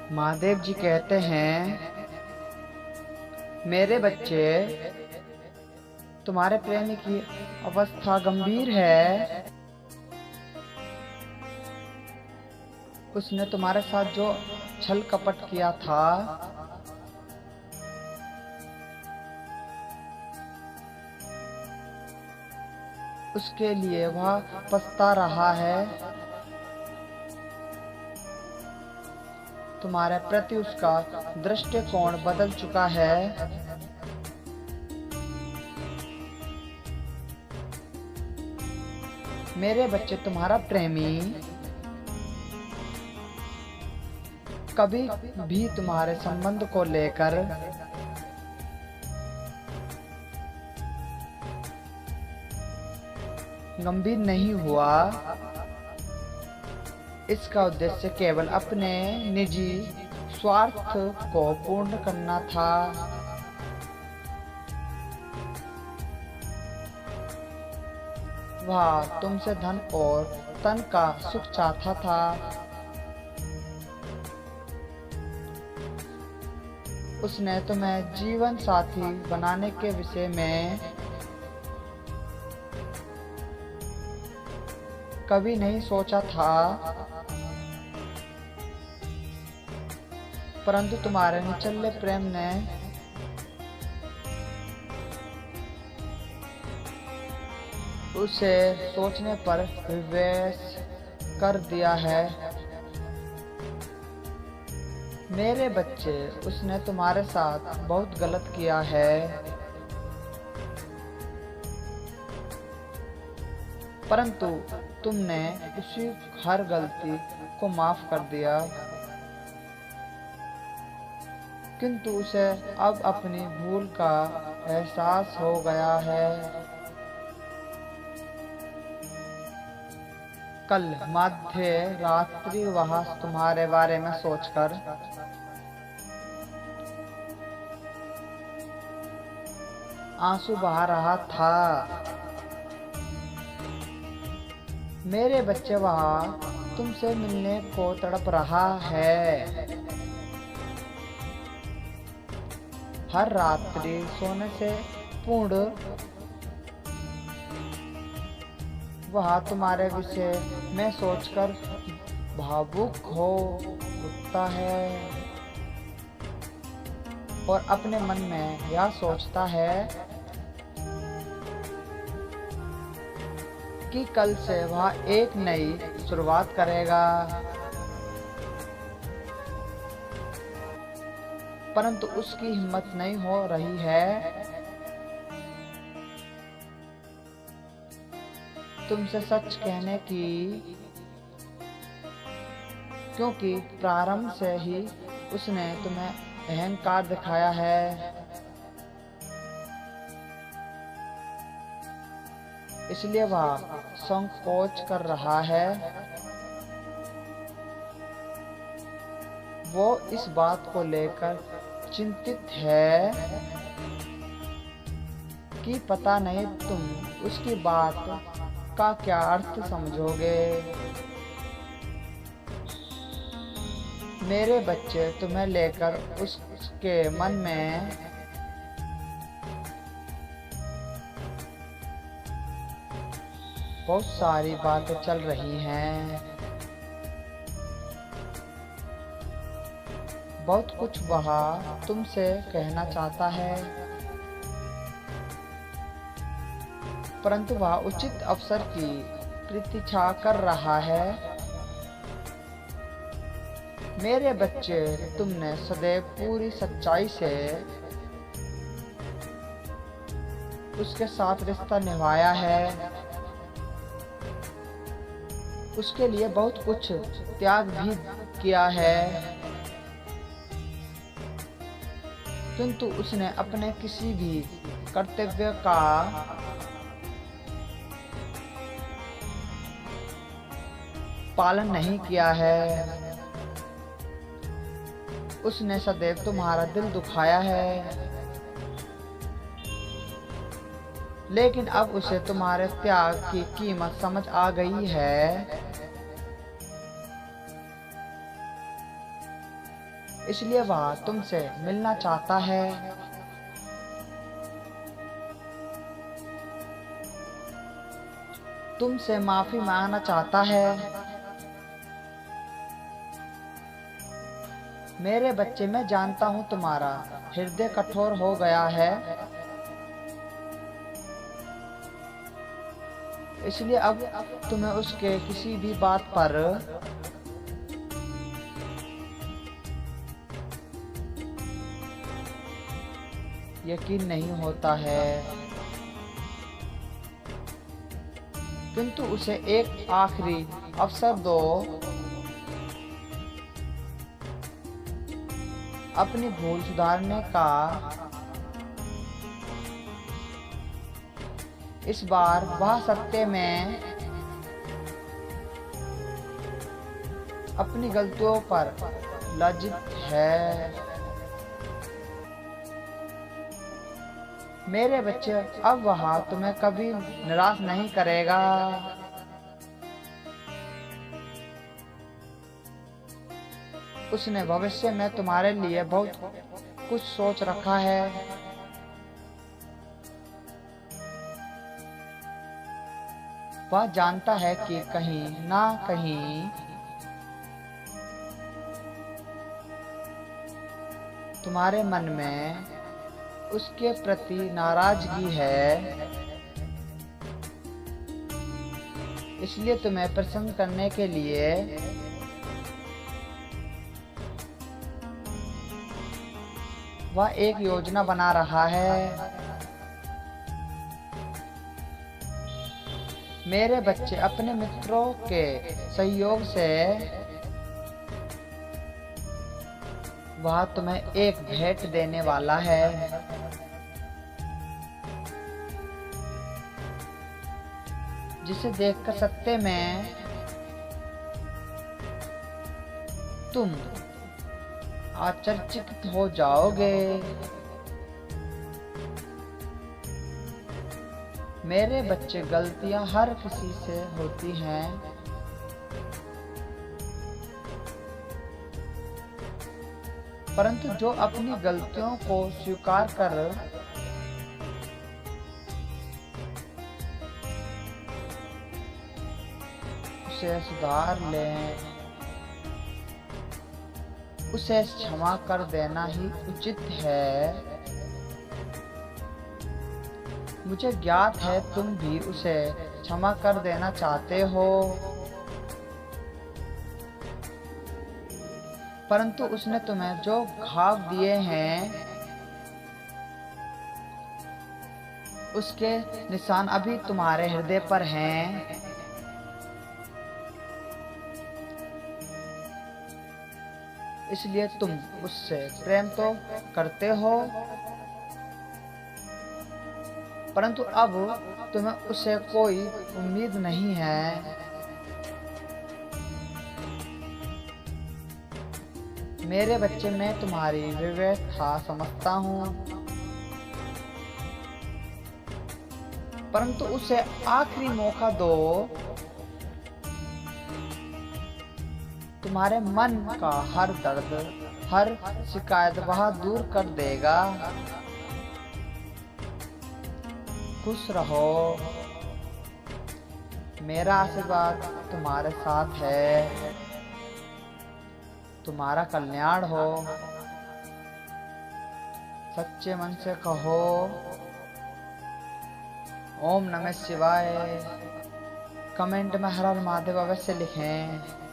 महादेव जी कहते हैं, मेरे बच्चे, तुम्हारे प्रेमी की अवस्था गंभीर है। उसने तुम्हारे साथ जो छल कपट किया था, उसके लिए वह पछता रहा है। तुम्हारे प्रति उसका दृष्टिकोण बदल चुका है। मेरे बच्चे, तुम्हारा प्रेमी कभी भी तुम्हारे संबंध को लेकर गंभीर नहीं हुआ। इसका उद्देश्य केवल अपने निजी स्वार्थ को पूर्ण करना था। वह तुमसे धन और तन का सुख चाहता था। उसने तुम्हें जीवन साथी बनाने के विषय में कभी नहीं सोचा था, परंतु तुम्हारे निचले प्रेम ने उसे सोचने पर विवश कर दिया है। मेरे बच्चे, उसने तुम्हारे साथ बहुत गलत किया है, परंतु तुमने उसी हर गलती को माफ कर दिया। किंतु उसे अब अपनी भूल का एहसास हो गया है। कल मध्य रात्रि वह तुम्हारे बारे में सोचकर आंसू बहा रहा था। मेरे बच्चे, वह तुमसे मिलने को तड़प रहा है। हर रात्रि सोने से पूर्व वह तुम्हारे विषय में सोचकर भावुक हो उठता है और अपने मन में यह सोचता है कि कल से वह एक नई शुरुआत करेगा। परंतु उसकी हिम्मत नहीं हो रही है तुमसे सच कहने की, क्योंकि प्रारंभ से ही उसने तुम्हें अहंकार दिखाया है। इसलिए वह संकोच कर रहा है। वो इस बात को लेकर चिंतित है कि पता नहीं तुम उसकी बात का क्या अर्थ समझोगे। मेरे बच्चे, तुम्हें लेकर उसके मन में बहुत सारी बातें चल रही हैं। बहुत कुछ वह तुमसे कहना चाहता है, परंतु वह उचित अवसर की प्रतीक्षा कर रहा है। मेरे बच्चे, तुमने सदैव पूरी सच्चाई से उसके साथ रिश्ता निभाया है। उसके लिए बहुत कुछ त्याग भी किया है, किंतु उसने अपने किसी भी कर्तव्य का पालन नहीं किया है। उसने सदैव तुम्हारा दिल दुखाया है, लेकिन अब उसे तुम्हारे त्याग की कीमत समझ आ गई है। इसलिए वह तुमसे मिलना चाहता है। तुमसे माफी मांगना चाहता है। मेरे बच्चे, मैं जानता हूँ तुम्हारा हृदय कठोर हो गया है, इसलिए अब तुम्हें उसके किसी भी बात पर यकीन नहीं होता है। किंतु उसे एक आखिरी अवसर दो, अपनी भूल सुधारने का। इस बार वह सत्य में अपनी गलतियों पर लज्जित है। मेरे बच्चे, अब वह तुम्हें कभी निराश नहीं करेगा। उसने भविष्य में तुम्हारे लिए बहुत कुछ सोच रखा है। वह जानता है कि कहीं ना कहीं तुम्हारे मन में उसके प्रति नाराजगी है, इसलिए तुम्हें प्रसन्न करने के लिए वह एक योजना बना रहा है। मेरे बच्चे, अपने मित्रों के सहयोग से वह तुम्हें एक भेंट देने वाला है। जिसे देखकर सत्य में तुम आश्चर्यचकित हो जाओगे। मेरे बच्चे, गलतियां हर किसी से होती हैं, परंतु जो अपनी गलतियों को स्वीकार कर उसे सुधार लें, उसे क्षमा कर देना ही उचित है। मुझे ज्ञात है तुम भी उसे क्षमा कर देना चाहते हो, परंतु उसने तुम्हें जो घाव दिए हैं उसके निशान अभी तुम्हारे हृदय पर हैं। इसलिए तुम उससे प्रेम तो करते हो, परंतु अब तुम्हें उससे कोई उम्मीद नहीं है। मेरे बच्चे, मैं तुम्हारी व्यवस्था समझता हूँ, परंतु उसे आखिरी मौका दो। तुम्हारे मन का हर दर्द, हर शिकायत वह दूर कर देगा। खुश रहो, मेरा आशीर्वाद तुम्हारे साथ है। तुम्हारा कल्याण हो। सच्चे मन से कहो ओम नमः शिवाय। कमेंट में हर हर महादेव अवश्य लिखें।